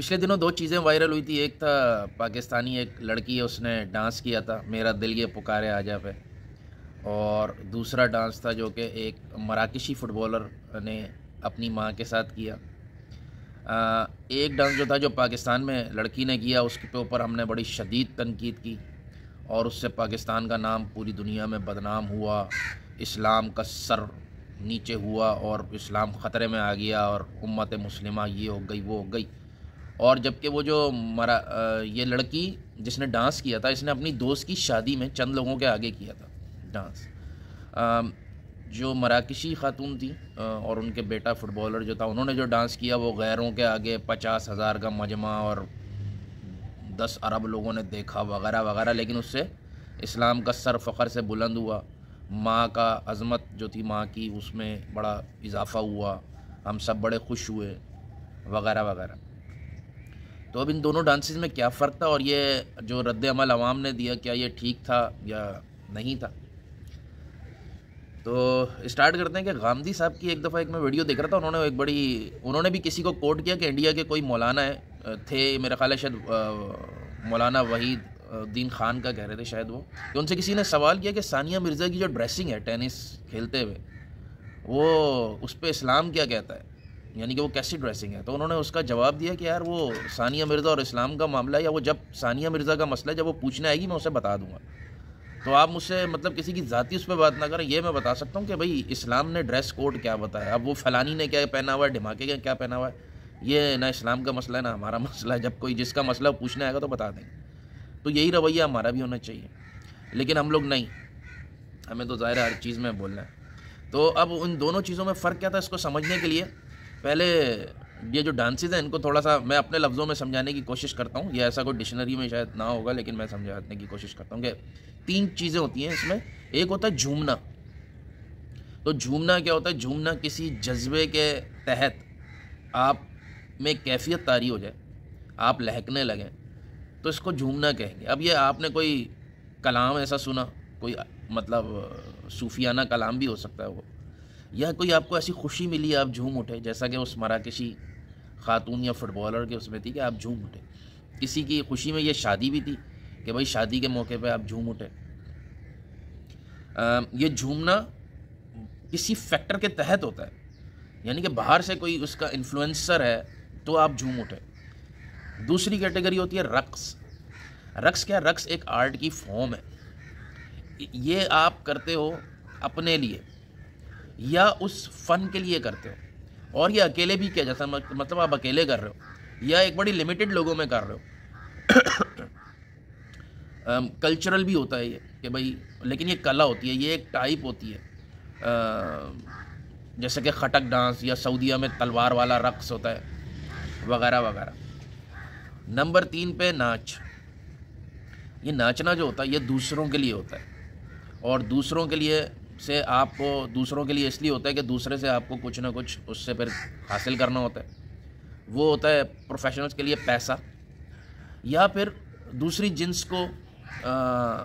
पिछले दिनों दो चीज़ें वायरल हुई थी। एक था पाकिस्तानी एक लड़की है, उसने डांस किया था मेरा दिल ये पुकारे आजा पे। और दूसरा डांस था जो कि एक मराकशी फ़ुटबॉलर ने अपनी माँ के साथ किया। एक डांस जो था जो पाकिस्तान में लड़की ने किया उसके ऊपर हमने बड़ी शदीद तनकीद की और उससे पाकिस्तान का नाम पूरी दुनिया में बदनाम हुआ, इस्लाम का सर नीचे हुआ और इस्लाम ख़तरे में आ गया और उम्मत मुस्लिमा ये हो गई वो हो गई। और जबकि वो जो ये लड़की जिसने डांस किया था, इसने अपनी दोस्त की शादी में चंद लोगों के आगे किया था डांस। जो मराकशी खातून थी और उनके बेटा फुटबॉलर जो था, उन्होंने जो डांस किया वो गैरों के आगे 50,000 का मजमा और 10 अरब लोगों ने देखा वगैरह वगैरह। लेकिन उससे इस्लाम का सर फ़ख्र से बुलंद हुआ, माँ का अज़मत जो थी माँ की उसमें बड़ा इजाफ़ा हुआ, हम सब बड़े खुश हुए वगैरह वगैरह। तो अब इन दोनों डांसेस में क्या फ़र्क था और ये जो रद्द अमल अवाम ने दिया क्या ये ठीक था या नहीं था। तो स्टार्ट करते हैं कि गांधी साहब की एक दफ़ा एक मैं वीडियो देख रहा था, उन्होंने भी किसी को कोट किया कि इंडिया के कोई मौलाना थे, मेरा ख्याल है शायद मौलाना वहीद दीन खान का कह रहे थे शायद वो, कि उनसे किसी ने सवाल किया कि सानिया मिर्ज़ा की जो ड्रेसिंग है टेनिस खेलते हुए वो उस पर इस्लाम क्या कहता है, यानी कि वो कैसी ड्रेसिंग है। तो उन्होंने उसका जवाब दिया कि यार वो सानिया मिर्ज़ा और इस्लाम का मामला है, या वो जब सानिया मिर्ज़ा का मसला है जब वो पूछने आएगी मैं उसे बता दूंगा। तो आप मुझसे मतलब किसी की ज़ाती उस पर बात ना करें, ये मैं बता सकता हूँ कि भाई इस्लाम ने ड्रेस कोड क्या बताया। अब वो फलानी ने क्या पहना हुआ है, ढिमाके का क्या पहना हुआ है, ये ना इस्लाम का मसला है ना हमारा मसला है। जब कोई जिसका मसला पूछने आएगा तो बता देंगे। तो यही रवैया हमारा भी होना चाहिए, लेकिन हम लोग नहीं, हमें तो ज़ाहिर है हर चीज़ में बोलना है। तो अब उन दोनों चीज़ों में फ़र्क क्या था, इसको समझने के लिए पहले ये जो डांसेस हैं इनको थोड़ा सा मैं अपने लफ्ज़ों में समझाने की कोशिश करता हूँ। ये ऐसा कोई डिक्शनरी में शायद ना होगा, लेकिन मैं समझाने की कोशिश करता हूँ कि 3 चीज़ें होती हैं इसमें। एक होता है झूमना। तो झूमना क्या होता है, झूमना किसी जज्बे के तहत आप में कैफियत तारी हो जाए, आप लहकने लगें, तो इसको झूमना कहेंगे। अब ये आपने कोई कलाम ऐसा सुना, कोई मतलब सूफियाना कलाम भी हो सकता है वो, या कोई आपको ऐसी खुशी मिली आप झूम उठे, जैसा कि उस मराकशी खातून या फुटबॉलर के उसमें थी कि आप झूम उठे। किसी की खुशी में ये शादी भी थी कि भाई शादी के मौके पे आप झूम उठे। ये झूमना किसी फैक्टर के तहत होता है, यानी कि बाहर से कोई उसका इन्फ्लुएंसर है तो आप झूम उठे। दूसरी कैटेगरी होती है रक्स। रक्स क्या, रक्स एक आर्ट की फॉर्म है। ये आप करते हो अपने लिए या उस फन के लिए करते हो, और ये अकेले भी किया जाता है, मतलब आप अकेले कर रहे हो या एक बड़ी लिमिटेड लोगों में कर रहे हो। कल्चरल भी होता है ये कि भाई, लेकिन ये कला होती है, ये एक टाइप होती है। जैसे कि खटक डांस या सऊदीया में तलवार वाला रक्स होता है वगैरह वगैरह। नंबर 3 पे नाच। ये नाचना जो होता है ये दूसरों के लिए होता है, और दूसरों के लिए से आपको, दूसरों के लिए इसलिए होता है कि दूसरे से आपको कुछ ना कुछ उससे फिर हासिल करना होता है। वो होता है प्रोफेशनल्स के लिए पैसा, या फिर दूसरी जिन्स को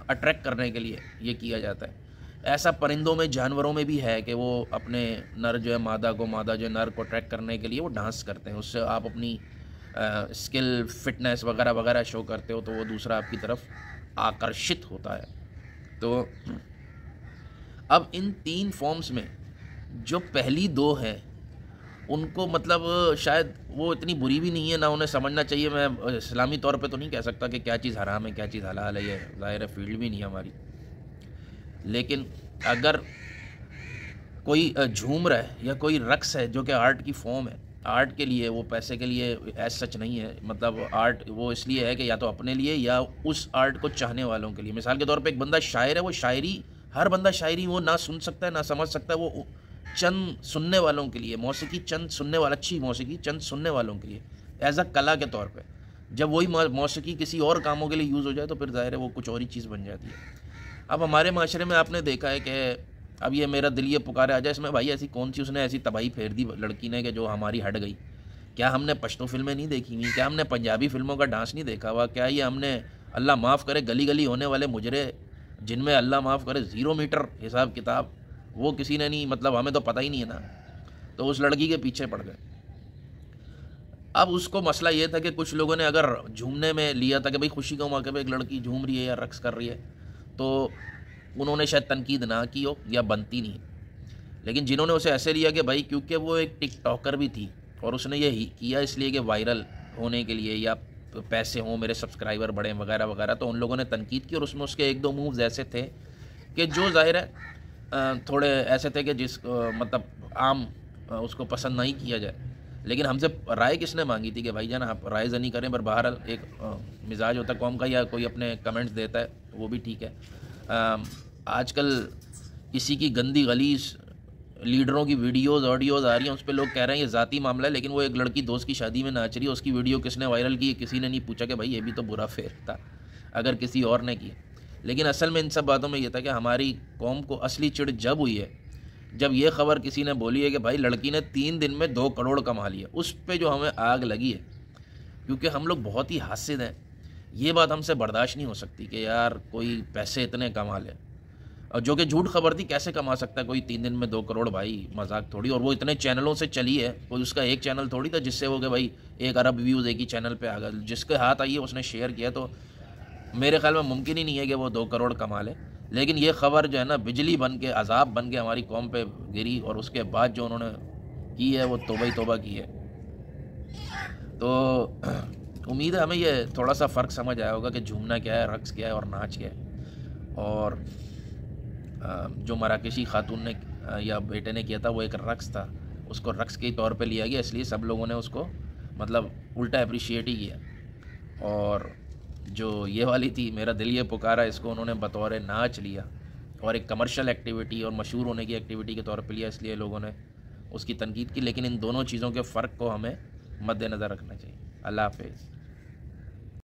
अट्रैक्ट करने के लिए ये किया जाता है। ऐसा परिंदों में, जानवरों में भी है कि वो अपने नर जो है मादा को, मादा जो है नर को अट्रैक्ट करने के लिए वो डांस करते हैं। उससे आप अपनी स्किल, फिटनेस वगैरह वगैरह शो करते हो, तो वो दूसरा आपकी तरफ आकर्षित होता है। तो अब इन 3 फॉर्म्स में जो पहली 2 हैं उनको मतलब शायद वो इतनी बुरी भी नहीं है, ना उन्हें समझना चाहिए। मैं इस्लामी तौर पे तो नहीं कह सकता कि क्या चीज़ हराम है क्या चीज़ हलाल है, ये ज़ाहिर है फील्ड भी नहीं है हमारी। लेकिन अगर कोई झूम रहा है या कोई रक्स है जो कि आर्ट की फॉर्म है, आर्ट के लिए, वो पैसे के लिए एज सच नहीं है, मतलब आर्ट वो इसलिए है कि या तो अपने लिए या उस आर्ट को चाहने वालों के लिए। मिसाल के तौर पे एक बंदा शायर है, वो शायरी, हर बंदा शायरी वो ना सुन सकता है ना समझ सकता है, वो चंद सुनने वालों के लिए मौसीकी, चंद सुनने वाला, अच्छी मौसीकी चंद सुनने वालों के लिए एज अ कला के तौर पे। जब वही मौसीकी किसी और कामों के लिए यूज़ हो जाए तो फिर ज़ाहिर है वो कुछ और ही चीज़ बन जाती है। अब हमारे माशरे में आपने देखा है कि अब ये मेरा दिल ये पुकारे आ जाए, इसमें भाई ऐसी कौन सी उसने ऐसी तबाही फेर दी लड़की ने कि जो हमारी हट गई। क्या हमने पश्तो फिल्में नहीं देखी हुई, क्या हमने पंजाबी फिल्मों का डांस नहीं देखा हुआ, क्या ये हमने अल्लाह माफ़ करे गली गली होने वाले मुजरे जिनमें अल्लाह माफ़ करे 0 मीटर हिसाब किताब, वो किसी ने नहीं, मतलब हमें तो पता ही नहीं है ना, तो उस लड़की के पीछे पड़ गए। अब उसको मसला ये था कि कुछ लोगों ने अगर झूमने में लिया था कि भाई खुशी के मौके पे एक लड़की झूम रही है या रक्स कर रही है, तो उन्होंने शायद तनकीद ना की हो या बनती नहीं। लेकिन जिन्होंने उसे ऐसे लिया कि भाई क्योंकि वो एक टिकटॉकर भी थी और उसने ये किया इसलिए कि वायरल होने के लिए या पैसे हों, मेरे सब्सक्राइबर बढ़े वगैरह वगैरह, तो उन लोगों ने तनकीद की। और उसमें उसके एक दो मूव्स ऐसे थे कि जो जाहिर है थोड़े ऐसे थे कि मतलब आम उसको पसंद नहीं किया जाए। लेकिन हमसे राय किसने मांगी थी कि भाई जान आप राय जनी करें, पर बहरहाल एक मिजाज होता है कौम का, या कोई अपने कमेंट्स देता है वो भी ठीक है। आजकल किसी की गंदी गलीज लीडरों की वीडियोस ऑडियोज आ रही हैं, उस पर लोग कह रहे हैं ये ज़ाती मामला है, लेकिन वो एक लड़की दोस्त की शादी में नाच रही है, उसकी वीडियो किसने वायरल की, किसी ने नहीं पूछा कि भाई ये भी तो बुरा फेर था अगर किसी और ने की। लेकिन असल में इन सब बातों में ये था कि हमारी कौम को असली चिढ़ जब हुई है जब ये खबर किसी ने बोली है कि भाई लड़की ने 3 दिन में 2 करोड़ कमा लिया, उस पर जो हमें आग लगी है। क्योंकि हम लोग बहुत ही हासिद हैं, ये बात हमसे बर्दाश्त नहीं हो सकती कि यार कोई पैसे इतने कमा ले, और जो कि झूठ खबर थी। कैसे कमा सकता है कोई 3 दिन में 2 करोड़, भाई मजाक थोड़ी। और वो इतने चैनलों से चली है, कोई उसका एक चैनल थोड़ी था जिससे वो कि भाई 1 अरब व्यूज़ एक ही चैनल पे आ गया, जिसके हाथ आई है उसने शेयर किया। तो मेरे ख्याल में मुमकिन ही नहीं है कि वो 2 करोड़ कमा ले। लेकिन ये खबर जो है ना बिजली बन के अजाब बन के हमारी कौम पे गिरी, और उसके बाद जो उन्होंने की है वो तौबा ही तौबा की है। तो उम्मीद है हमें ये थोड़ा सा फ़र्क समझ आया होगा कि झूमना क्या है, रक्स क्या है और नाच क्या है। और जो मराकेशी खातून ने या बेटे ने किया था वो एक रक्स था, उसको रक्स के तौर पे लिया गया, इसलिए सब लोगों ने उसको मतलब उल्टा अप्रिशिएट ही किया। और जो ये वाली थी मेरा दिल ये पुकारा, इसको उन्होंने बतौर नाच लिया और एक कमर्शियल एक्टिविटी और मशहूर होने की एक्टिविटी के तौर पे लिया, इसलिए लोगों ने उसकी तनकीद की। लेकिन इन दोनों चीज़ों के फ़र्क को हमें मद्देनज़र रखना चाहिए। अल्लाह हाफ़िज़।